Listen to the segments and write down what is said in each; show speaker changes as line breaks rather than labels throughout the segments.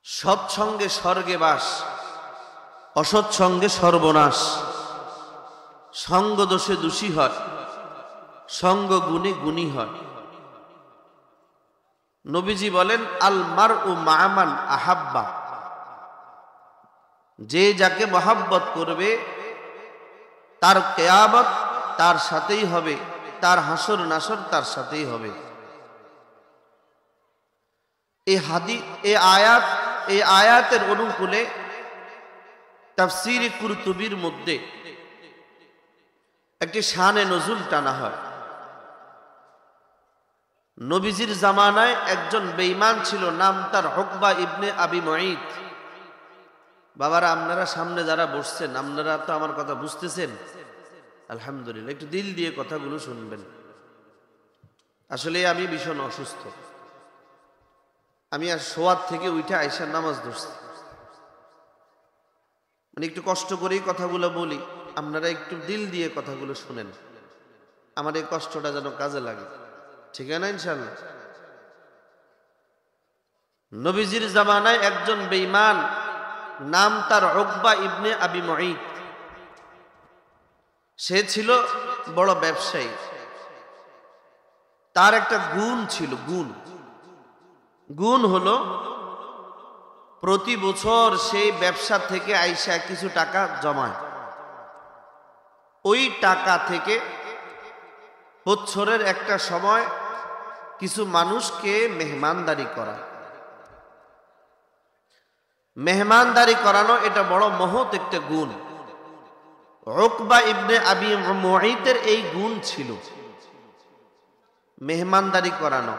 সৎসঙ্গে স্বর্গে বাস, অসৎসঙ্গে সর্বনাশ। সঙ্গ দোষে দোষী হয়, সঙ্গ গুণে গুণী হয়। নবীজি বলেন, আল মারউ মা মান আহাব্বা, যে যাকে মহাব্বত করবে তার কিয়ামত তার সাথেই হবে, তার হাসর নাসর তার সাথেই হবে। এই আয়াতের অনুকূলে তাফসীরে কুরতুবীর মধ্যে একটি শানে নজুল টানা হয়। নবীজির জামানায় একজন বেঈমান ছিল, নাম তার উকবা ইবনে আবি মুঈত। বাবারা, আপনারা সামনে যারা বসছেন, আপনারা তো আমার কথা বুঝতেছেন? আলহামদুলিল্লাহ। একটু দিল দিয়ে কথাগুলো শুনবেন। আসলে আমি ভীষণ অসুস্থ। আমি আর শোয়ার থেকে উঠে আইসার নামাজ ধরছি, মানে একটু কষ্ট করেই কথাগুলো বলি। আপনারা একটু দিল দিয়ে কথাগুলো শুনেন, আমার এই কষ্টটা যেন কাজে লাগে। ঠিক আছে না? ইনশাআল্লাহ। নবীজির জামানায় একজন বেঈমান, নাম তার উকবা ইবনে আবি মুঈত। সে ছিল বড় ব্যবসায়ী। তার একটা গুণ ছিল, গুণ হলো প্রতি বছর সেই ব্যবসা থেকে আইসা কিছু টাকা জমায়। ওই টাকা থেকে বছরের একটা সময় কিছু মানুষকে মেহমানদারি করা। মেহমানদারি করানো এটা বড় মহৎ একটা গুণ। উকবা ইবনে আবি মুঈতের এই গুণ ছিল, মেহমানদারি করানো।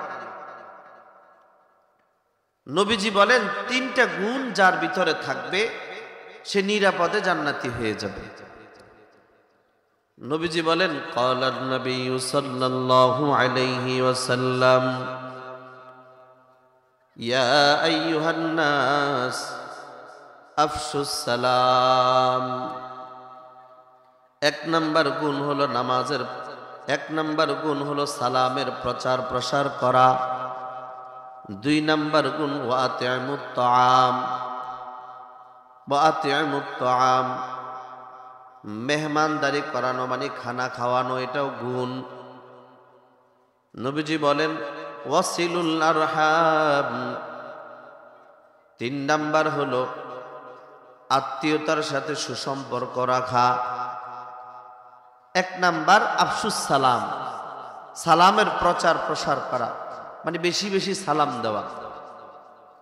নবীজি বলেন, তিনটা গুণ যার ভিতরে থাকবে সে নিরাপদে জান্নাতি হয়ে যাবে। নবীজি বলেন, ক্বালান নবী সাল্লাল্লাহু আলাইহি ওয়াসাল্লাম, ইয়া আইয়ুহান নাস আফশুস সালাম। এক নাম্বার গুণ হলো নামাজের, এক নাম্বার গুণ হলো সালামের প্রচার প্রসার করা। দুই নাম্বার গুণ ওয়াতিমুত তাআম, মেহমানদারি করানো মানে খানা খাওয়ানো, এটাও গুণ। নবীজি বলেন, ওয়াসিলুল আরহাম। তিন নাম্বার হলো আত্মীয়তার সাথে সুসম্পর্ক রাখা। এক নাম্বার আফসুস সালাম, সালামের প্রচার প্রসার করা, মানে বেশি বেশি সালাম দেওয়া।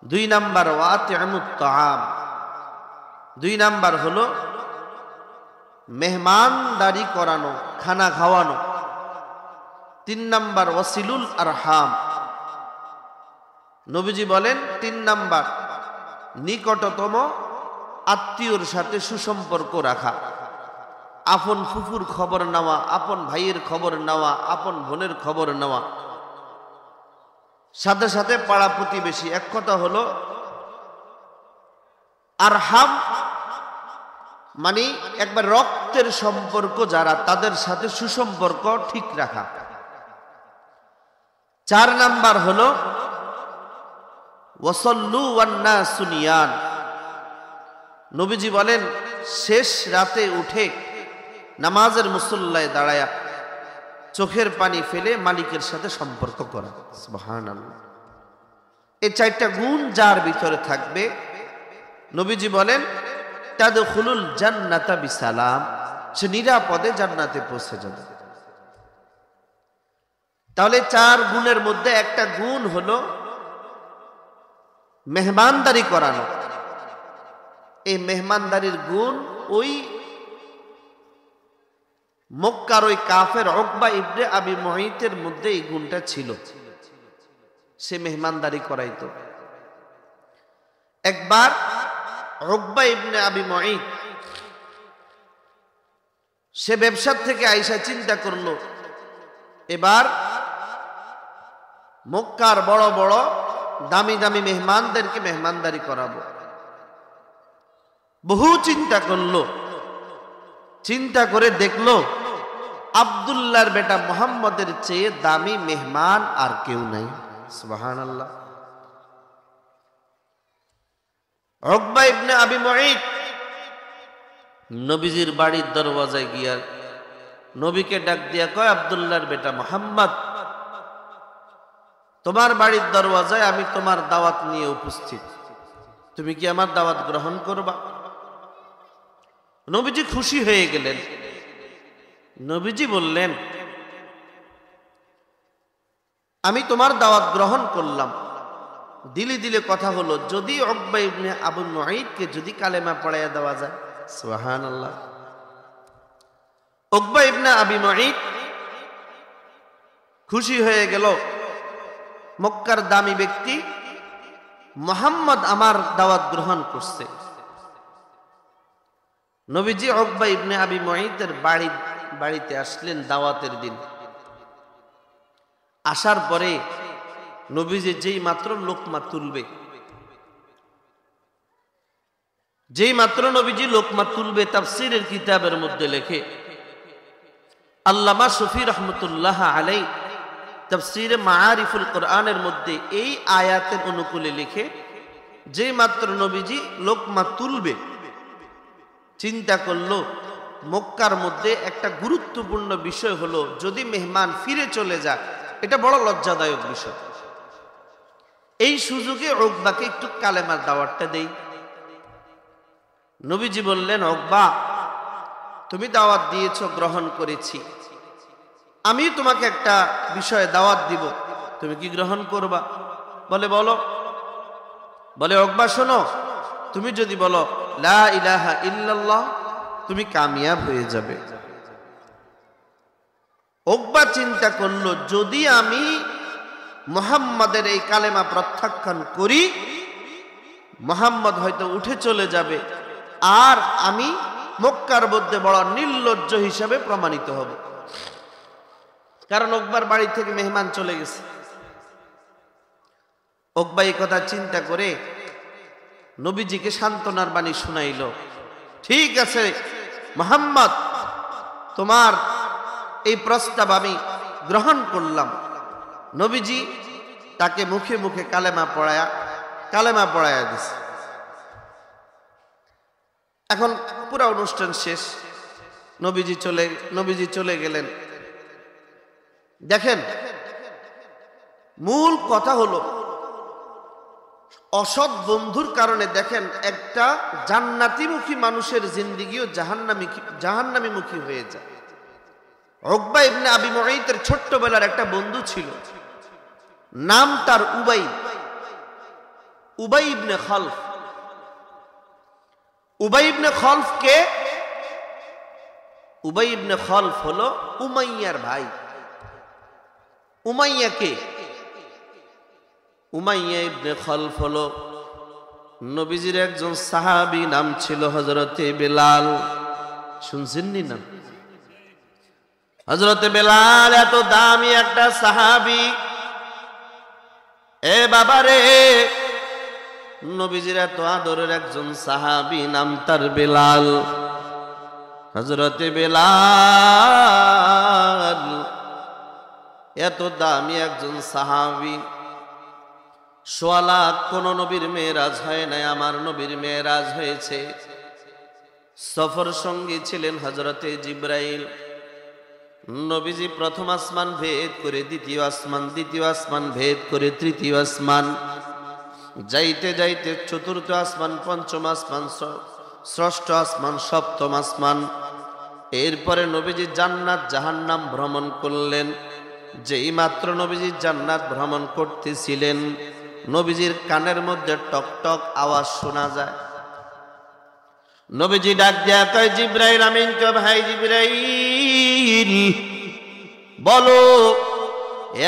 দুই নাম্বার ওয়াতিমুত তাআম, দুই নাম্বার হলো মেহমানদারি করানো, খানা খাওয়ানো। তিন নাম্বার ওয়াসিলুল আরহাম। নবীজি বলেন, তিন নাম্বার নিকটতম আত্মীয়র সাথে সুসম্পর্ক রাখা। আপন ফুফুর খবর নেওয়া, আপন ভাইয়ের খবর নেওয়া, আপন বোনের খবর নেওয়া, সাথে সাথে পাড়া প্রতিবেশী। এক কথা হলো আরহাম মানে একবার রক্তের সম্পর্ক যারা, তাদের সাথে সুসম্পর্ক ঠিক রাখা। চার নাম্বার হলো ওয়াসাল্লু ওয়ান নাসু নিয়াম। নবীজি বলেন, শেষ রাতে উঠে নামাজের মুসল্লায় দাঁড়ায়া চোখের পানি ফেলে মালিকের সাথে সম্পর্ক করা। সুবহানাল্লাহ। এই চারটা গুণ যার ভিতরে থাকবে, নবীজি বলেন, তাদখুলুল জান্নাতা বিসালাম, সে নিরাপদে জান্নাতে পৌঁছে যাবে। তাহলে চার গুণের মধ্যে একটা গুণ হলো মেহমানদারি করানো। এই মেহমানদারির গুণ ওই মক্কার ওই কাফের উকবা ইবনে আবি মুঈতের মধ্যে এই গুণটা ছিল, সে মেহমানদারি করাইতো। একবার উকবা ইবনে আবি মুঈত সে ব্যবসার থেকে আইসা চিন্তা করলো, এবার মক্কার বড় বড় দামি দামি মেহমানদেরকে মেহমানদারি করাবো। বহু চিন্তা করলো, চিন্তা করে দেখলো আব্দুল্লাহর বেটা মুহাম্মদের চেয়ে দামি মেহমান আর কেউ নাই। সুবহানাল্লাহ। উকবা ইবনে আবি মুঈত নবীজির বাড়ির দরওয়াজায় গিয়া নবীকে ডাক দিয়া কয়, আব্দুল্লাহর বেটা মুহাম্মদ, তোমার বাড়ির দরওয়াজায় আমি তোমার দাওয়াত নিয়ে উপস্থিত, তুমি কি আমার দাওয়াত গ্রহণ করবা? নবীজি খুশি হয়ে গেলেন। নবীজি বললেন, আমি তোমার দাওয়াত গ্রহণ করলাম। দিলে দিলে কথা হলো, যদি উকবা ইবনে আবু মুঈতকে যদি কালেমা পড়াইয়া দেওয়া যায়। সুবহানাল্লাহ। উকবা ইবনে আবি মুঈত খুশি হয়ে গেল, মক্কার দামি ব্যক্তি মুহাম্মদ আমার দাওয়াত গ্রহণ করছে। নবীজি উকবা ইবনে আবি মুঈতের বাড়িতে আসলেন দাওয়াতের দিন। আসার পরে নবীজি যেই মাত্র লোকমা তুলবে, তাফসীরের কিতাবের মধ্যে লেখে আল্লামা শফি রহমতুল্লাহ আলাই তাফসীরে মাআরিফুল কোরআনের মধ্যে এই আয়াতের অনুকূলে লিখে, যেই মাত্র নবীজি লোকমা তুলবে, চিন্তা করলো মক্কার মধ্যে একটা গুরুত্বপূর্ণ বিষয় হলো, যদি মেহমান ফিরে চলে যায়, এটা বড় লজ্জাদায়ক বিষয়। এই সুযোগে উকবাকে একটু কালেমার দাওয়াতটা দেই। নবীজি বললেন, উকবা, তুমি দাওয়াত দিয়েছো, গ্রহণ করেছি, আমি তোমাকে একটা বিষয়ে দাওয়াত দিব, তুমি কি গ্রহণ করবা? বলে, বলো। বলে, উকবা শোনো, তুমি যদি বলো লা ইলাহা ইল্লাল্লাহ, তুমি কামিয়াব হয়ে যাবে। উকবা চিন্তা করলো, যদি আমি মুহাম্মাদের এই কালেমা প্রত্যাখ্যান করি, মুহাম্মদ হয়তো উঠে চলে যাবে, আর আমি মক্কার মধ্যে বড় নির্লজ্জ হিসাবে প্রমাণিত হব। কারণ উকবার বাড়ি থেকে মেহমান চলে গেছে। উকবা এই কথা চিন্তা করে নবীজিকে সান্ত্বনার বাণী শুনাইল। ঠিক আছে মুহাম্মদ, তোমার এই প্রস্তাব আমি গ্রহণ করলাম। নবীজি তাকে মুখে মুখে কালেমা পড়ায়া দিছে। এখন পুরা অনুষ্ঠান শেষ, নবীজি চলে গেলেন। দেখেন, মূল কথা হলো, অসৎ বন্ধুর কারণে দেখেন একটা জান্নাতিমুখী মানুষের জিন্দেগিও জাহান্নামীমুখী হয়ে যায়। উকবা ইবনে আবি মুঈতের ছোট্টবেলার একটা বন্ধু ছিল, নাম তার উবাই ইবনে খালফ। উবাই ইবনে খালফ কে? উবাই ইবনে খালফ হলো উমাইয়ার ভাই। উমাইয়া কে? উমাইয়া ইবনে খালফ হলো নবীজির একজন সাহাবী, নাম ছিল হযরতে বেলাল। শুনছেননি নাম? হযরতে বেলাল এত দামি একটা সাহাবী। এ বাবারে, নবীজির এত আদরের একজন সাহাবী, নাম তার বেলাল। হযরতে বেলাল এত দামি একজন সাহাবী। সোয়া লাখ কোন নবীর মেরাজ হয় নাই, আমার নবীর মেরাজ হয়েছে। সফর সঙ্গী ছিলেন হযরতে জিবরাইল। নবীজি প্রথম আসমান ভেদ করে দ্বিতীয় আসমান, দ্বিতীয় আসমান ভেদ করে তৃতীয় আসমান, যাইতে যাইতে চতুর্থ আসমান, পঞ্চম আসমান, ষষ্ঠ আসমান, সপ্তম আসমান। এরপরে নবীজি জান্নাত জাহান্নাম ভ্রমণ করলেন। যেই মাত্র নবীজি জান্নাত ভ্রমণ করতেছিলেন, নবীজির কানের মধ্যে টক টক আওয়াজ শোনা যায়। নবীজি ডাক দিয়া কয়, জিবরাইল আমিন। কয়, ভাই জিবরাইল, বলো,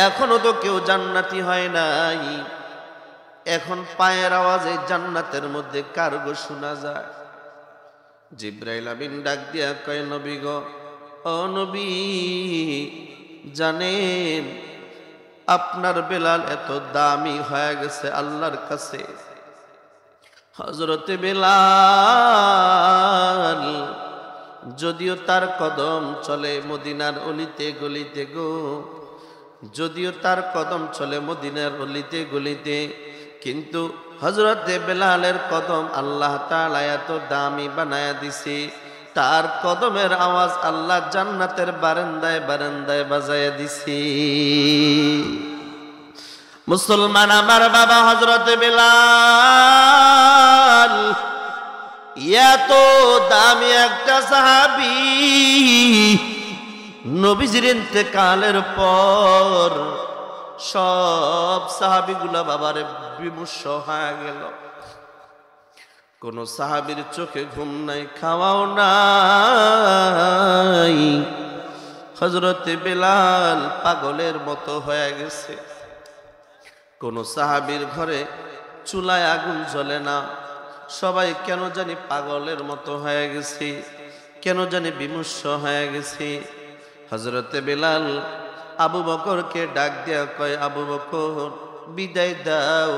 এখনো তো কেউ জান্নাতি হয় নাই, এখন পায়ের আওয়াজে জান্নাতের মধ্যে কার গো শোনা যায়? জিবরাইল আমিন ডাক দিয়া কয়, নবী গো, ও নবী, জানেন আপনার বেলাল এত দামি হয়ে গেছে আল্লাহর কাছে। হযরতে বেলাল যদিও তার কদম চলে মদিনার অলিতে গলিতে গো, যদিও তার কদম চলে মদিনার অলিতে গলিতে, কিন্তু হযরতে বেলালের কদম আল্লাহ তাআলা এত দামি বানায়া দিছে, তার কদমের আওয়াজ আল্লাহ জান্নাতের বারান্দায় বারান্দায় বাজায়া দিছে। মুসলমান আমার বাবা হযরতে বেলাল এত দামি একটা সাহাবী, নবীজির ইন্তেকালের পর সব সাহাবীগুলা বাবারে বিমুর্ষ হয়ে গেল। কোন সাহাবীর চোখে ঘুম নাই, খাওয়াও নাই। হযরতে বেলাল পাগলের মতো হয়ে গেছে। কোন সাহাবীর ঘরে চুলায় আগুন জ্বলে না, সবাই কেন জানি পাগলের মতো হয়ে গেছে, কেন জানি বিমর্ষ হয়ে গেছে। হযরতে বেলাল আবু বকরকে ডাক দেয়া কয়, আবু বকর বিদায় দাও,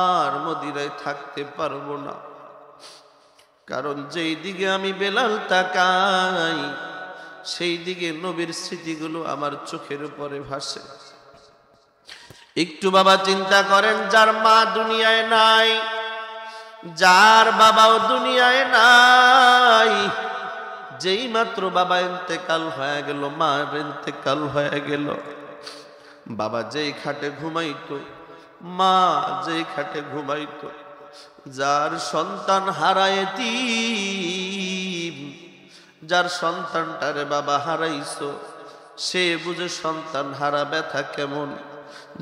আর মদিনায় থাকতে পারবো না। কারণ যেই দিকে আমি বেলাল তাকাই সেই দিকে নবীর স্মৃতিগুলো আমার চোখের উপরে ভাসে। একটু বাবা চিন্তা করেন, যার মা দুনিয়ায় নাই, যার বাবাও দুনিয়ায় নাই, যেই মাত্র বাবা ইন্তেকাল হয়ে গেল, মা ইন্তেকাল হয়ে গেল, বাবা যেই খাটে ঘুমাইতো, মা যেই খাটে ঘুমাইতো, যার সন্তান হারায়তি, যার সন্তানটারে বাবা হারাইছো, সে বুঝে সন্তান হারা ব্যথা কেমন।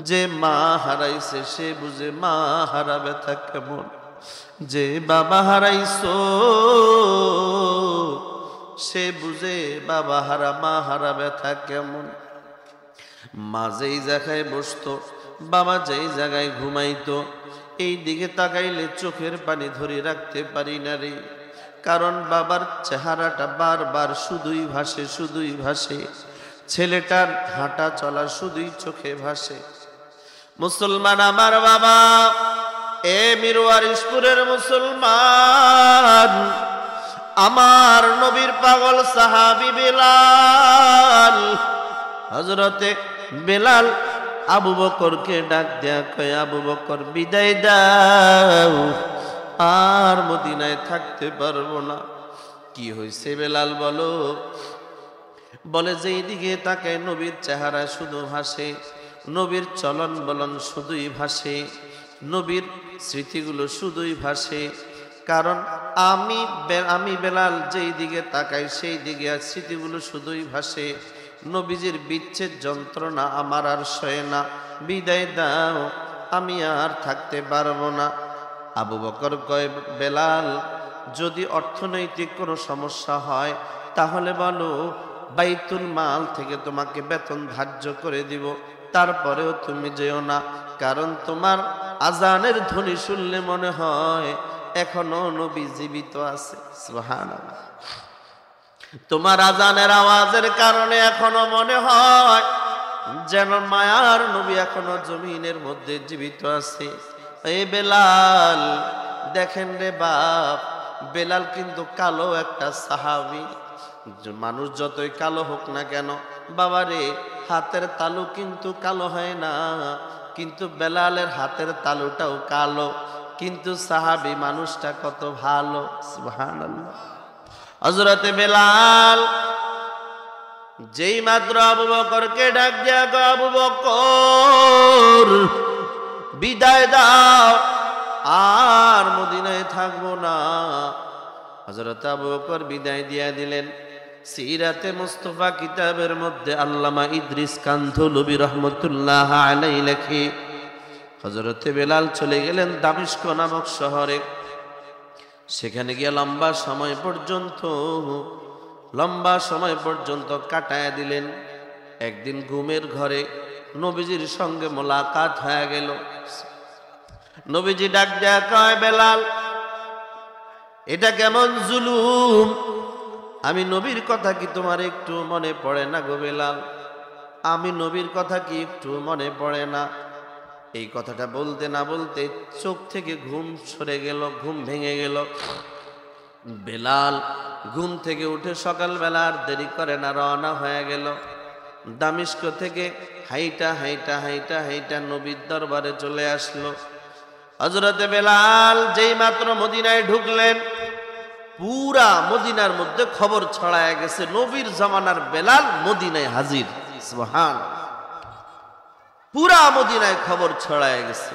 যে মা হারাইছে সে বুঝে মা হারা ব্যথা কেমন। যে বাবা হারাইছো সে বুঝে বাবা হারা মা হারা ব্যথা কেমন। মা যেই জায়গায় বসতো, বাবা যেই জায়গায় ঘুমাইতো, এই দিকে তাকাইলে চোখের পানি ধরে রাখতে পারি না রে। কারণ বাবার চেহারাটা বারবার শুধুই ভাসে, শুধুই ভাসে। ছেলেটার হাঁটা চলা শুধুই চোখে ভাসে। মুসলমান আমার বাবা, এ মিরওয়ারিশপুরের মুসলমান, আমার নবীর পাগল সাহাবী বেলাল, হযরতে বেলাল আবু বকরকে ডাক দেয়া কয়, আবু বকর বিদায় দাও, আর মদিনায় থাকতে পারবো না। কি হয়েছে বেলাল বলো? বলে যেই দিকে তাকায় নবীর চেহারা শুধু ভাসে, নবীর চলন বলন শুধুই ভাসে, নবীর স্মৃতিগুলো শুধুই ভাসে। কারণ আমি বেলাল যেই দিকে তাকাই সেই দিকে আর স্মৃতিগুলো শুধুই ভাসে। নবীজির বিচ্ছেদ যন্ত্রণা আমার আর সয় না, বিদায় দাও, আমি আর থাকতে পারবো না। আবু বকর কয়, বেলাল যদি অর্থনৈতিক কোনো সমস্যা হয় তাহলে বলো, বাইতুল মাল থেকে তোমাকে বেতন ধার্য করে দিব, তারপরেও তুমি যেও না। কারণ তোমার আজানের ধ্বনি শুনলে মনে হয় এখনো নবী জীবিত আছে। সুবহানাল্লাহ। তোমার আজানের আওয়াজের কারণে এখনো মনে হয় যেন মায়ার নবী এখনো জমিনের মধ্যে জীবিত আছে। এই বেলাল দেখেন রে বাপ, বেলাল কিন্তু কালো একটা সাহাবী। মানুষ যতই কালো হোক না কেন বাবারে, হাতের তালু কিন্তু কালো হয় না। কিন্তু বেলালের হাতের তালুটাও কালো, কিন্তু সাহাবী মানুষটা কত ভালো। সুবহানাল্লাহ। হযরতে বেলাল যেই মাত্র আবু বকরকে ডাক দিয়া গো, আবু বকর বিদায় দাও, আর মদিনায় থাকবো না। হযরত আবু বকর বিদায় দিয়া দিলেন। সিরাতে মুস্তাফা কিতাবের মধ্যে আল্লামা ইদ্রিস কান্ধলবি রহমতুল্লাহ আলাইহি লেখে, হযরতে বেলাল চলে গেলেন দামেস্ক নামক শহরে। সেখানে গিয়ে লম্বা সময় পর্যন্ত কাটায় দিলেন। একদিন ঘুমের ঘরে নবীজির সঙ্গে মোলাকাত হয়ে গেল। নবীজি ডাক দেয়া কয়, বেলাল এটা কেমন জুলুম? আমি নবীর কথা কি তোমার একটু মনে পড়ে না গো বেলাল? আমি নবীর কথা কি একটু মনে পড়ে না? এই কথাটা বলতে না বলতে চোখ থেকে ঘুম সরে গেল, ঘুম ভেঙে গেল। বেলাল ঘুম থেকে উঠে সকালবেলা আর দেরি করে না রওনা হয়ে গেল। দামেস্ক থেকে হাইটা নবীর দরবারে চলে আসলো। হযরতে বেলাল যেই মাত্র মদিনায় ঢুকলেন, পুরা মদিনার মধ্যে খবর ছড়ায় গেছে নবীর জামানার বেলাল মদিনায় হাজির। সুবহানাল্লাহ। পুরা মদিনায় খবর ছড়ায় গেছে।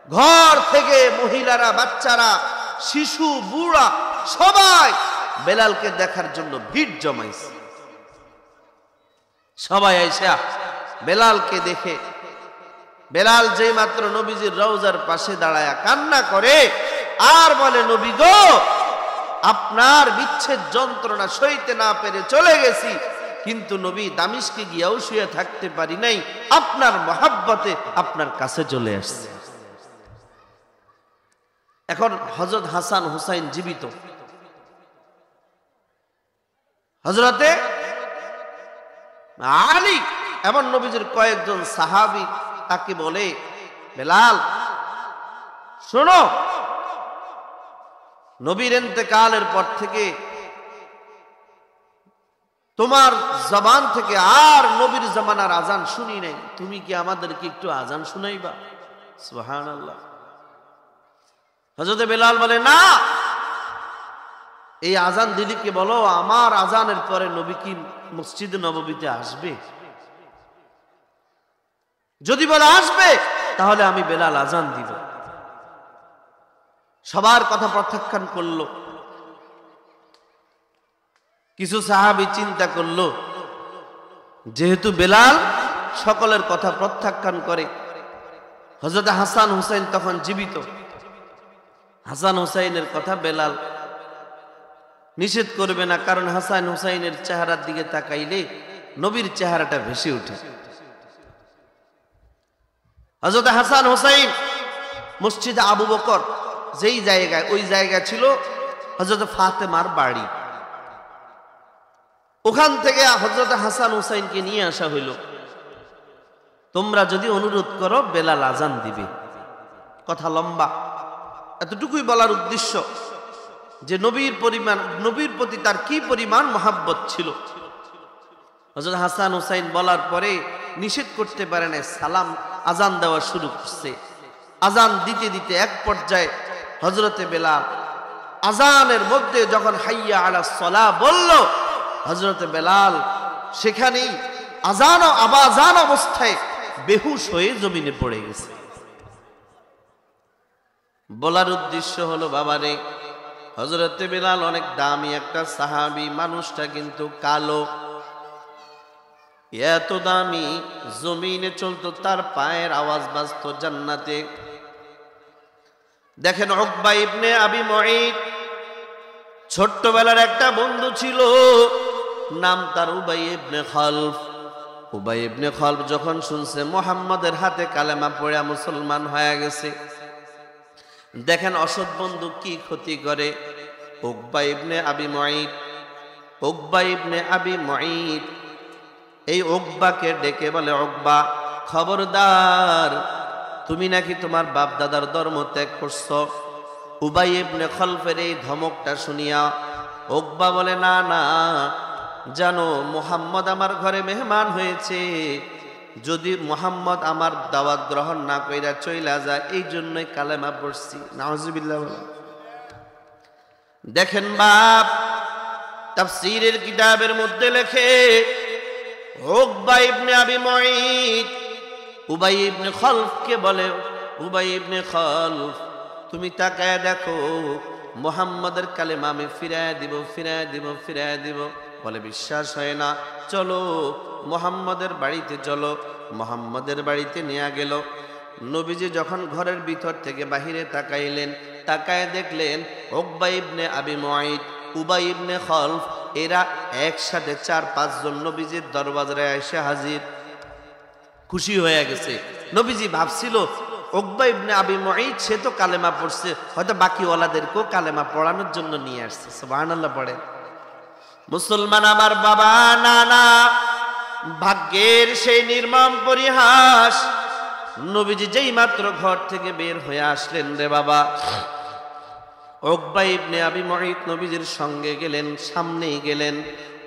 ঘর থেকে মহিলারা, বাচ্চারা, শিশু, বুড়া সবাই বেলালকে দেখার জন্য ভিড় জমাইছে। সবাই আইসা বেলালকে দেখে, বেলাল যেই মাত্র নবীজির রওজার পাশে দাঁড়ায়া কান্না করে আর বলে, নবী গো, আপনার বিচ্ছেদ যন্ত্রণা সইতে না পেরে চলে গেছি, কিন্তু নবী দামিশকে গিয়াও শুয়ে থাকতে পারি নাই, আপনার মহাব্বতে আপনার কাছে চলে আসছে। এখন হযরত হাসান হুসাইন জীবিত। হযরতে আলী এমন নবীজির কয়েকজন সাহাবী তাকে বলে, বেলাল শোনো, নবীর ইন্তেকালের পর থেকে তোমার জবান থেকে আর নবীর জামানার আজান শুনি নাই, তুমি কি আমাদেরকে একটু আজান শুনাইবা? সুবহানাল্লাহ। হযরত বেলাল বলে, না, এই আজান দিদিকে বলো আমার আজানের পরে নবী কি মসজিদে নববীতে আসবে? যদি বলে আসবে তাহলে আমি বেলাল আজান দিব। সবার কথা প্রত্যাখ্যান করলো। কিছু সাহাবী চিন্তা করলো, যেহেতু বেলাল সকলের কথা প্রত্যাখ্যান করে, হযরত হাসান হুসাইন তখন জীবিত, হাসান হুসাইনের কথা বেলাল নিষেধ করবে না, কারণ হাসান হুসাইনের চেহারার দিকে তাকাইলে নবীর চেহারাটা ভেসে ওঠে। হযরত হাসান হুসাইন মসজিদে আবু বকর যেই জায়গায়, ওই জায়গা ছিল হযরত ফাতেমার বাড়ি। ওখান থেকে হযরত হাসান হুসাইনকে নিয়ে আসা হইল, তোমরা যদি অনুরোধ করো বেলাল আজান দিবে। কথা লম্বা, এতটুকুই বলার উদ্দেশ্য যে নবীর প্রতি তার কি পরিমাণ মহাব্বত ছিল। হযরত হাসান হুসাইন বলার পরে নিষেধ করতে পারে না, সালাম আজান দেওয়া শুরু করছে। আজান দিতে দিতে এক পর্যায়ে হযরতে বেলাল আজানের মধ্যে যখন হাইয়া আলা সলাহ বলল, হযরতে বেলাল সেখানেই আজান অবস্থায় বেহুশ হয়ে জমিনে পড়ে গেছে। বলার উদ্দেশ্য হলো, বাবারে, হযরতে বেলাল অনেক দামি একটা সাহাবী, মানুষটা কিন্তু কালো, এত দামি, জমিনে চলতো তার পায়ের আওয়াজ বাজতো জান্নাতে। দেখেন উকবা ইবনে আবি মুঈত, ছোট্টবেলার একটা বন্ধু ছিল, নাম তার উবাই ইবনে খালফ। উবাই ইবনে খালফ যখন শুনছে মুহাম্মাদের হাতে কালেমা পড়ে মুসলমান হয়ে গেছে, দেখেন অসৎ বন্ধু কি ক্ষতি করে। উকবা ইবনে আবি মুঈত এই উকবাকে ডেকে বলে, উকবা খবরদার, তুমি নাকি তোমার বাপ দাদার ধর্ম ত্যাগ করছো। উবাই ইবনে খালফের এই ধমকটা শুনিয়া উকবা বলে, না না, জানো মুহাম্মদ আমার ঘরে মেহমান হয়েছে, যদি মুহাম্মদ আমার দাওয়াত গ্রহণ না কইরা চইলা যায়, এই জন্যই কালেমা পড়ছি। নাউজুবিল্লাহ। দেখেন বাপ তাফসীরের কিতাবের মধ্যে লেখে, উকবা ইবনে আবি মুঈত উবাই ইবনে খালফকে বলে, উবাই ইবনে খালফ, তুমি তাকায় দেখো, মুহাম্মাদের কালেমা আমি ফিরায় দিব। বলে বিশ্বাস হয় না, চলো মুহাম্মাদের বাড়িতে চলো। মুহাম্মাদের বাড়িতে নিয়ে গেল। নবীজি যখন ঘরের ভিতর থেকে বাহিরে তাকাইলেন, তাকায় দেখলেন উকবা ইবনে আবি মুঈত, উবাই ইবনে খালফ এরা একসাথে 4-5 জন নবীজির দরবারে এসে হাজির। খুশি হয়ে গেছে। নবীজি ভাবছিল উকবা ইবনে আবি মুঈত সে তো কালেমা পড়ছে, হয়তো বাকি ওয়ালাদেরকেও কালেমা পড়ানোর জন্য নিয়ে আসছে। সুবহানাল্লাহ পড়ে। মুসলমান আমার বাবা, নানা, ভাগ্যের সেই নির্মম পরিহাস, নবীজি যেই মাত্র ঘর থেকে বের হয়ে আসলেন রে বাবা, উকবা ইবনে আবি মুঈত নবীজির সঙ্গে গেলেন, সামনেই গেলেন।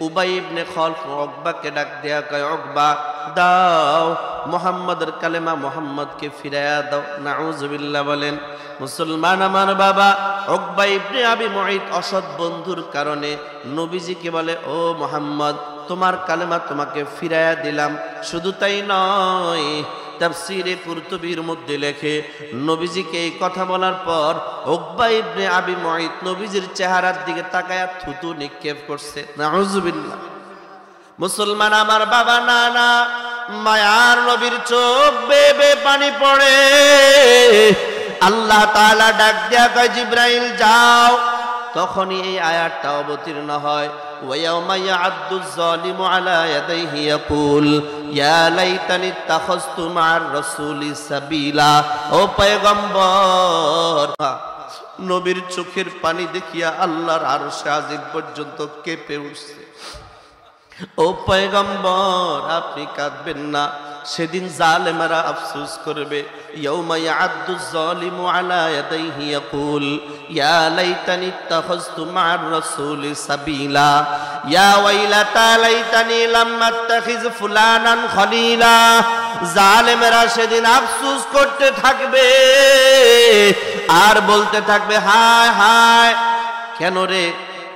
উবাই ইবনে খালফ উকবাকে ডাক দেয়া কয়, উকবা দাও মুহাম্মাদের কালেমা মুহাম্মদকে ফিরাইয়া দাও। নাউজুবিল্লাহ বলেন। মুসলমান আমার বাবা, উকবা ইবনে আবি মুঈত অসৎ বন্ধুর কারণে নবীজিকে বলে, ও মুহাম্মদ, তোমার কালেমা তোমাকে ফিরাইয়া দিলাম। শুধু তাই নয়, তাফসীরে কুরতুবীর মধ্যে লেখে, নবীজিকে এই কথা বলার পর উকবা ইবনে আবি মুঈত নবীজির চেহারার দিকে তাকায়া থুতু নিক্ষেপ করছে। নাউজুবিল্লাহ। মুসলমান আমার বাবা, না না, মায়ার নবীর চোখ বেয়ে বেয়ে পানি পড়ে। আল্লাহ তাআলা ডাক দেয়া কয়, জিবরাইল যাও। তখনই এই আয়াতটা অবতীর্ণ হয়, ওয়ায়াউমা ইয়া'আদ্দুয যালিমু আলা ইয়াদাইহি ইয়াকুল ইয়া লাইতানি ইত্তাখাযতু মা'আর রাসূলি সাবিলা। ও পয়গম্বর, নবীর চোখের পানি দেখিয়া আল্লাহর আরশে আজিম পর্যন্ত কেঁপে উঠছে। ও পয়গম্বর, আপনি কাঁদবেন না, সেদিন জালেমেরা আফসোস করবে। ইয়াউমা ইয়া'আদ্দুয যালিমু আলা ইয়াদাইহি ইয়াকুল ইয়া লাইতানি ইত্তাখাযতু মা'আর রাসূলি সাবিলা ইয়া ওয়াইলাতা লাইতানি লাম আত্তাখিয ফুলানান খলিলা। জালেমেরা সেদিন আফসোস করতে থাকবে আর বলতে থাকবে, হায় হায়,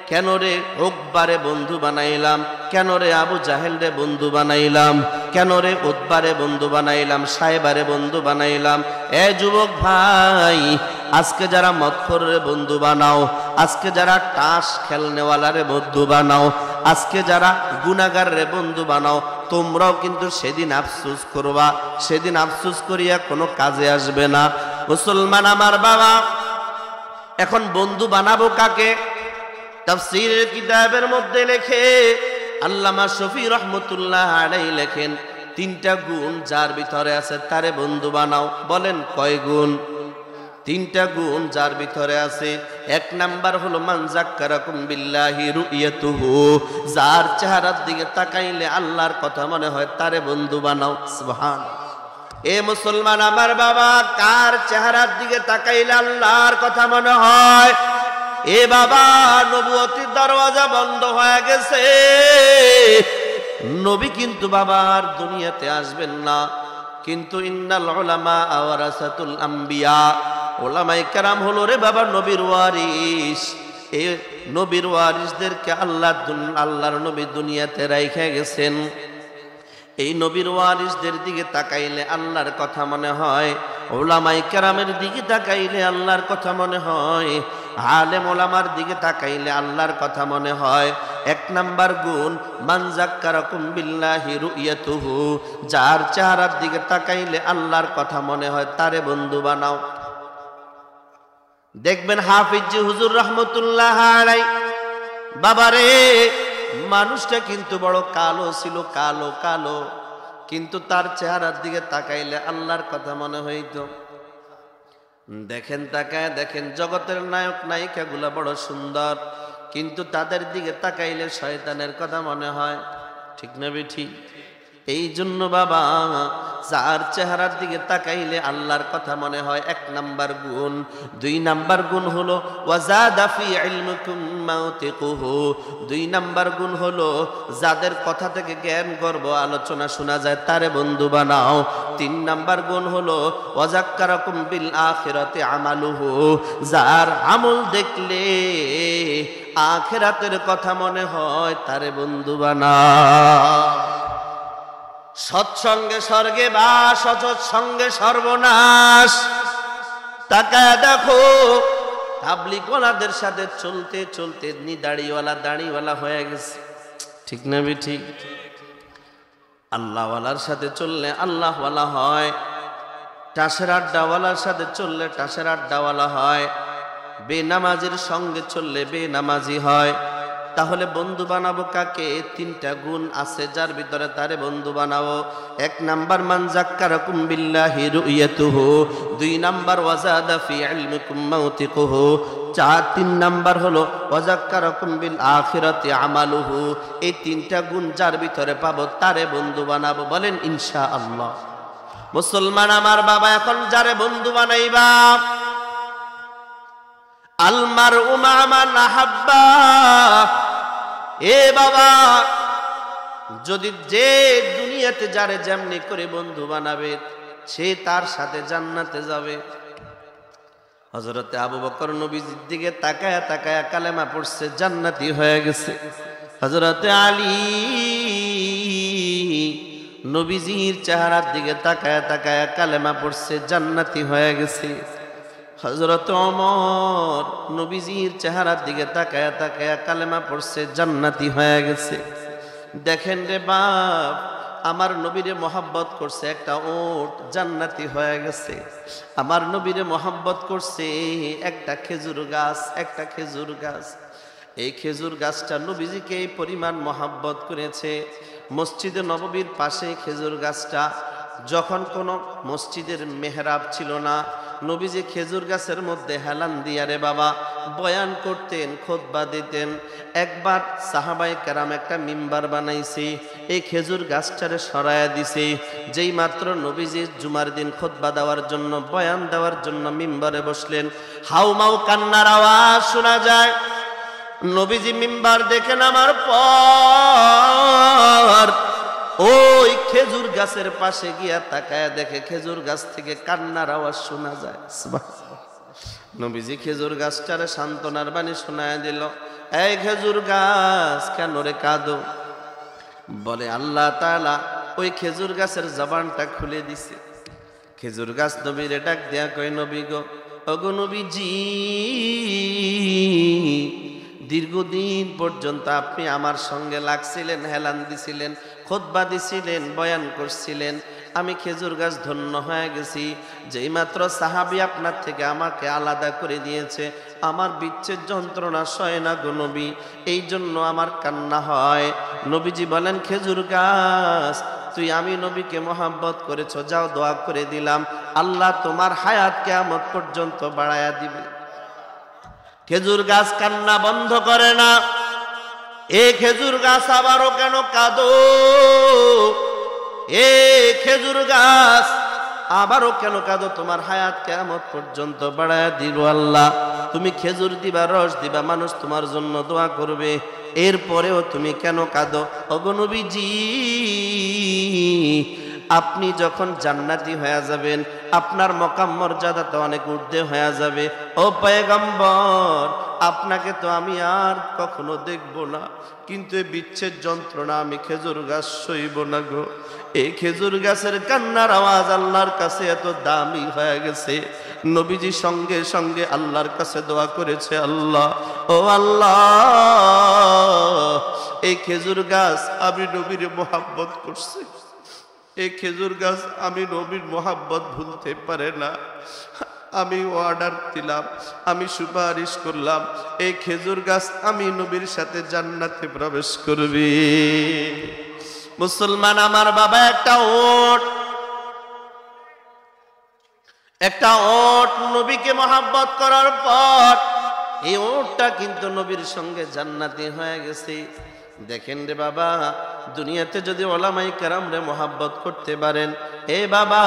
কেন রে উকবারে বন্ধু বানাইলাম, কেন রে আবু জাহেল রে বন্ধু বানাইলাম, কেন রে উতবারে বন্ধু বানাইলাম, সাইবারে বন্ধু বানাইলাম। এ যুবক ভাই, আজকে যারা মদখোরের বন্ধু বানাও, আজকে যারা টাস খেলনেওয়ালারে বন্ধু বানাও, আজকে যারা গুনাহগাররে বন্ধু বানাও, তোমরাও কিন্তু সেদিন আফসোস করবা। সেদিন আফসোস করিয়া কোনো কাজে আসবে না। মুসলমান আমার বাবা, এখন বন্ধু বানাবো কাকে? তাফসীরের কিতাবের মধ্যে লেখে, আল্লামা শফি রহমতুল্লাহ আলাইহি লেখেন, 3টা গুণ যার ভিতরে আছে তারে বন্ধু বানাও। বলেন কয় গুণ? 3টা গুণ যার ভিতরে আছে। 1 নাম্বার হলো মান যাক্কারাকুম বিল্লাহি রুইয়াতুহু, যার চেহারার দিকে তাকাইলে আল্লাহর কথা মনে হয় তারে বন্ধু বানাও। সুবহানাল্লাহ। এ মুসলমান আমার বাবা, কার চেহারার দিকে তাকাইলে আল্লাহর কথা মনে হয়? এ বাবা, নবুয়তির দরওয়াজা বন্ধ হয়ে গেছে। নবী কিন্তু বাবা আর দুনিয়াতে আসবেন না, কিন্তু ইন্নাল উলামা ওয়ারাসাতুল আম্বিয়া, উলামায়ে কেরাম হলো রে বাবা নবীর ওয়ারিস। এই নবীর ওয়ারিসদেরকে আল্লাহর নবী দুনিয়াতে রাইখা গেছেন। এই নবীর ওয়ারিসদের দিকে তাকাইলে আল্লাহর কথা মনে হয়, উলামায়ে কেরামের দিকে তাকাইলে আল্লাহর কথা মনে হয়, আলেম ওলামার দিকে তাকাইলে আল্লাহর কথা মনে হয়। 1 নাম্বার গুণ, মান যাক্কারাকুম বিল্লাহি রুইয়াতুহু, যার চেহারার দিকে তাকাইলে আল্লাহর কথা মনে হয় তারে বন্ধু বানাও। দেখবেন হাফিজ জি হুজুর রহমতুল্লাহ আলাইহি, বাবারে, মানুষটা কিন্তু বড় কালো ছিল, কালো কালো, কিন্তু তার চেহারার দিকে তাকাইলে আল্লাহর কথা মনে হইতো। দেখেন, তাকায় দেখেন, জগতের নায়ক নায়িকা গুলা বড় সুন্দর, কিন্তু তাদের দিকে তাকাইলে শয়তানের কথা মনে হয়। ঠিক না বেঠিক? এই জন্য বাবা, যার চেহারার দিকে তাকাইলে আল্লাহর কথা মনে হয় 1 নাম্বার গুণ। 2 নাম্বার গুণ হলো ওয়াজাদা ফি ইলমিকুম মাউতিকুহু, 2 নাম্বার গুণ হলো যাদের কথা থেকে জ্ঞান গর্ব আলোচনা শোনা যায় তারে বন্ধু বানাও। 3 নাম্বার গুণ হলো ওয়াজাক্কারাকুম বিল আখিরাতি আমালুহু, যার আমল দেখলে আখিরাতের কথা মনে হয় তারে বন্ধু বানাও। সৎসঙ্গে স্বর্গে বাস, অসৎ সঙ্গে সর্বনাশ। তাকায় দেখো, তাবলীগওয়ালাদের সাথে চলতে চলতে দাড়িওয়ালা হয়ে গেছে। ঠিক না ঠিক? আল্লাহওয়ালার সাথে চললে আল্লাহওয়ালা হয়, টাসের আড্ডাওয়ালার সাথে চললে টাসের আড্ডাওয়ালা হয়, বেনামাজির সঙ্গে চললে বেনামাজি হয়। তাহলে বন্ধু বানাবো কাকে? 3টা গুণ আছে যার ভিতরে তারে বন্ধু বানাবো। 1 নাম্বার মান যাক্কারাকুম বিল্লাহি রুইয়াতুহু, 2 নাম্বার ওয়াজাদা ফি ইলমিকুম মাউতিকুহু, 3 নাম্বার হলো ওয়াজাক্কারাকুম বিল আখিরাতি আমালুহু। এই 3টা গুণ যার ভিতরে পাবো তারে বন্ধু বানাবো। বলেন ইনশাআল্লাহ। মুসলমান আমার বাবা, এখন যারে বন্ধু বানাইবা, আলমারউ মা মান আহাব্বা। এ বাবা, যদি যে দুনিয়াতে যারে যেমনি করে বন্ধু বানাবে সে তার সাথে জান্নাতে যাবে। হযরতে আবু বকর নবীজির দিকে তাকায়া তাকায়া কালেমা পড়ছে, জান্নাতি হয়ে গেছে। হযরতে আলী নবীজির চেহারার দিকে তাকায়া তাকায়া কালেমা পড়ছে, জান্নাতি হয়ে গেছে। হযরত ওমর নবীজির চেহারার দিকে তাকায়া তাকায়া কালেমা পড়ছে, জান্নাতি হয়ে গেছে। দেখেন রে বাপ, আমার নবীরে মহাব্বত করছে একটা ওট, জান্নাতি হয়ে গেছে। আমার নবীরে মহাব্বত করছে একটা খেজুর গাছ, একটা খেজুর গাছ। এই খেজুর গাছটা নবীজিকে এই পরিমাণ মহাব্বত করেছে। মসজিদে নববীর পাশে খেজুর গাছটা, যখন কোনো মসজিদের মেহরাব ছিল না, নবীজি খেজুর গাছের মধ্যে হেলান দিয়া রে বাবা বয়ান করতেন, খুতবা দিতেন। একবার সাহাবায়ে কেরাম একটা মিম্বার বানাইছে, এই খেজুর গাছটারে সরায়া দিছে। যেই মাত্র নবীজি জুমার দিন খুতবা দেওয়ার জন্য, বয়ান দেওয়ার জন্য মিম্বারে বসলেন, হাউমাউ কান্নার আওয়াজ শোনা যায়। নবীজি মিম্বার দেখে নামার পর ওই খেজুর গাছের পাশে গিয়া তাকায়া দেখে খেজুর গাছ থেকে কান্নার আওয়াজ শোনা যায়। নবীজি খেজুর গাছটারে সান্ত্বনার বাণী শোনায় দিল, এই খেজুর গাছ কেন রে কাঁদো? বলে আল্লাহ তাআলা ওই খেজুর গাছের জবানটা খুলে দিছে। খেজুর গাছ নবীরে ডাক দেয়া কয়, নবী গো, ওগো নবীজি, দীর্ঘদিন পর্যন্ত আপনি আমার সঙ্গে লাগছিলেন, হেলান দিছিলেন, খুতবা দিছিলেন, বয়ান করছিলেন। আমি খেজুর গাছ ধন্য হয়ে গেছি। যেই মাত্র সাহাবী আপনার থেকে আমাকে আলাদা করে দিয়েছে, আমার বিচ্ছেদ যন্ত্রণা সয় না গো নবী, এই জন্য আমার কান্না হয়। নবীজি বলেন, খেজুর গাছ, তুই আমি নবীকে মহাব্বত করেছ, যাও দোয়া করে দিলাম, আল্লাহ তোমার হায়াত কিয়ামত পর্যন্ত বাড়ায়া দিবে। খেজুর গাছ কান্না বন্ধ করে না। এ খেজুর গাছ আবারও কেন কাঁদো? এ খেজুর গাছ আবারও কেন কাঁদো? তোমার হায়াত কিয়ামত পর্যন্ত বাড়ায়া দিব আল্লাহ। তুমি খেজুর দিবা, রস দিবা, মানুষ তোমার জন্য দোয়া করবে, এরপরেও তুমি কেন কাঁদো? ওগো নবীজি, আপনি যখন জান্নাতি হয়ে যাবেন, আপনার মকাম মর্যাদা তো অনেক ঊর্ধ্বে হয়ে যাবে। ও পয়গম্বর, আপনাকে তো আমি আর কখনো দেখব না, কিন্তু এই বিচ্ছেদ যন্ত্রণা আমি খেজুর গাছ সইব না গো। এই খেজুর গাছের কান্নার আওয়াজ আল্লাহর কাছে এত দামি হয়ে গেছে। নবীজি সঙ্গে সঙ্গে আল্লাহর কাছে দোয়া করেছে, আল্লাহ, ও আল্লাহ, এই খেজুর গাছ আমি নবীর মোহাব্বত করছি, এই খেজুর গাছ আমি নবীর মোহাব্বত ভুলতে পারে না। আমি অর্ডার দিলাম, আমি সুপারিশ করলাম, এই খেজুর গাছ আমি নবীর সাথে জান্নাতে প্রবেশ করবে। মুসলমান আমার বাবা, একটা ওট নবীকে মহাব্বত করার পর এই ওটটা কিন্তু নবীর সঙ্গে জান্নাতি হয়ে গেছে। দেখেন রে বাবা, দুনিয়াতে যদি ওলামায়ে কেরাম রে মহাব্বত করতে পারেন, এ বাবা,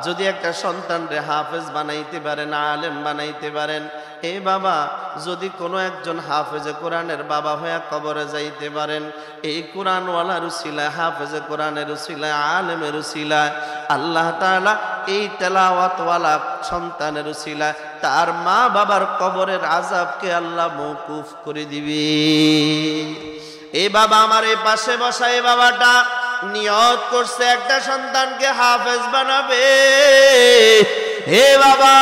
যদি একটা সন্তান রে হাফেজ বানাইতে পারেন, আলেম বানাইতে পারেন, এ বাবা, যদি কোনো একজন হাফেজে কোরআনের বাবা হয়ে কবরে যাইতে পারেন, এই কোরআনওয়ালার উসিলায়, হাফেজে কোরআনের উসিলায়, আলেমের উসিলায় আল্লাহ তাআলা এই তেলাওয়াতওয়ালা সন্তানের উসিলায় তার মা বাবার কবরের আযাবকে আল্লাহ মওকুফ করে দিবে। এই বাবা আমার এই পাশে বসা এই বাবাটা নিয়ত করছে একটা সন্তানকে হাফেজ বানাবে। হে বাবা,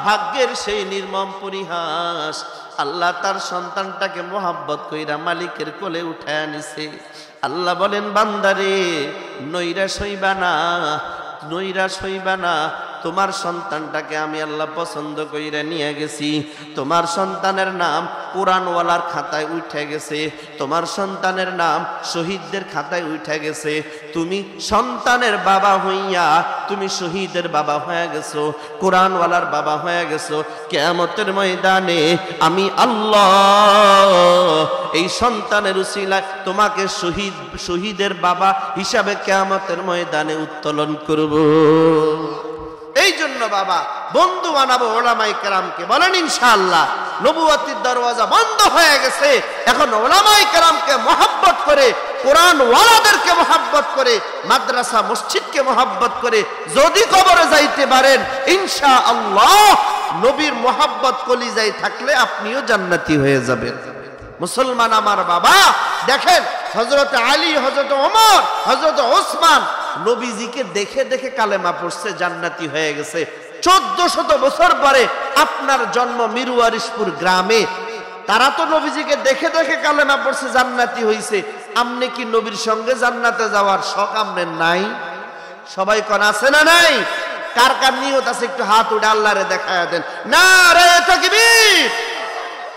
ভাগ্যের সেই নির্মম পরিহাস, আল্লাহ তার সন্তানটাকে মোহাব্বত কইরা মালিকের কোলে উঠায় আনিছে। আল্লাহ বলেন, বান্দারে, নৈরাশ হইবা না, নৈরাশ হইবা না, তোমার সন্তানটাকে আমি আল্লাহ পছন্দ কইরা নিয়ে গেছি। তোমার সন্তানের নাম কোরআনওয়ালার খাতায় উঠে গেছে, তোমার সন্তানের নাম শহীদদের খাতায় উঠে গেছে। তুমি সন্তানের বাবা হইয়া তুমি শহীদের বাবা হয়ে গেছো, কোরআনওয়ালার বাবা হয়ে গেছো। কিয়ামতের ময়দানে আমি আল্লাহ এই সন্তানের উসিলায় তোমাকে শহীদের বাবা হিসাবে কিয়ামতের ময়দানে উত্তোলন করব। এই জন্য বাবা, বন্ধু বানাবো ওলামায়ে কেরামকে। বলেন ইনশাআল্লাহ। নবুয়তির দরওয়াজা বন্ধ হয়ে গেছে, এখন ওলামায়ে কেরামকে মহব্বত করে কোরআন ওয়ালাদেরকে মহব্বত করে, মাদ্রাসা মসজিদকে মহব্বত করে যদি কবরে যাইতে পারেন, ইনশাআল্লাহ নবীর মহব্বত কলিজায় থাকলে আপনিও জান্নাতি হয়ে যাবেন। মুসলমান আমার বাবা, দেখেন হযরত আলী, হযরত ওমর, হযরত ওসমান নবীজিকে দেখে দেখে কালেমা পড়ছে, জান্নাতি হয়ে গেছে। 1400 বছর পরে আপনার জন্ম মিরওয়ারিশপুর গ্রামে, তারা তো নবীজিকে দেখে দেখে কালেমা পড়ছে, জান্নাতি হইছে। আপনি কি নবীর সঙ্গে জান্নাতে যাওয়ার শখ আপনার নাই? সবাই কোন আছে না নাই? কার কার নিয়ত আছে একটু হাত উঠে আল্লাহরে দেখায়া দেন। নারে তাকবীর,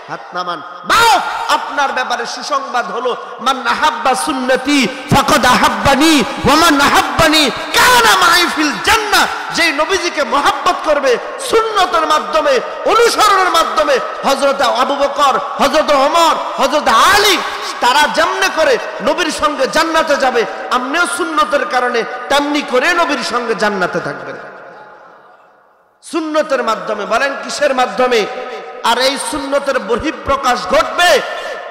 হাত নামান। বাস, আপনার ব্যাপারে সুসংবাদ হলো, মান আহাব্বা সুন্নতি ফাকাদ আহাব্বানি ওয়া মান আহাব্বানি কানা মাই ফিল জান্নাহ। যে নবীজিকে মহব্বত করবে সুন্নতের মাধ্যমে, অনুসরণের মাধ্যমে, হযরত আবু বকর, হযরত ওমর, হযরত আলী তারা যেমনে করে নবীর সঙ্গে জান্নাতে যাবে, আপনিও সুন্নতের কারণে তেমনি করে নবীর সঙ্গে জান্নাতে থাকবেন। সুন্নতের মাধ্যমে। বলেন কিসের মাধ্যমে? আর এই সুন্নতের বহিঃপ্রকাশ ঘটবে,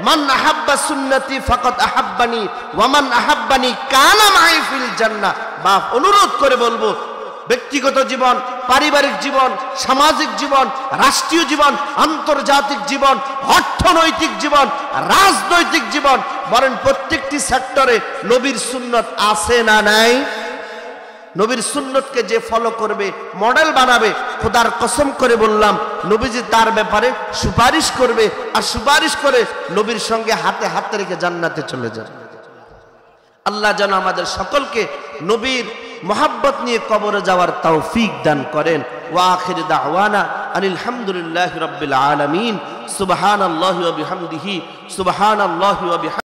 মান আহাব্বা সুন্নতি ফাকাদ আহাব্বানি ওয়া মান আহাব্বানি কানা মাই ফিল জান্নাহ। বাপ, অনুরোধ করে বলবো, ব্যক্তিগত জীবন, পারিবারিক জীবন, সামাজিক জীবন, রাষ্ট্রীয় জীবন, আন্তর্জাতিক জীবন, অর্থনৈতিক জীবন, রাজনৈতিক জীবন, বলেন প্রত্যেকটি সেক্টরে নবীর সুন্নত আছে না নাই? নবীর সুন্নতকে যে ফলো করবে, মডেল বানাবে, খোদার কসম করে বললাম, নবীজি তার ব্যাপারে সুপারিশ করবে, আর সুপারিশ করে নবীর সঙ্গে হাতে হাতে রেখে জান্নাতে চলে যাবে। আল্লাহ যেন আমাদের সকলকে নবীর মোহাব্বত নিয়ে কবরে যাওয়ার তৌফিক দান করেন। ওয়া আখির দাওয়ানা আনিল হামদুলিল্লাহি রাব্বিল আলামিন। সুবহানাল্লাহি ওয়া বিহামদিহি, সুবহানাল্লাহি ওয়া বিহামদিহি।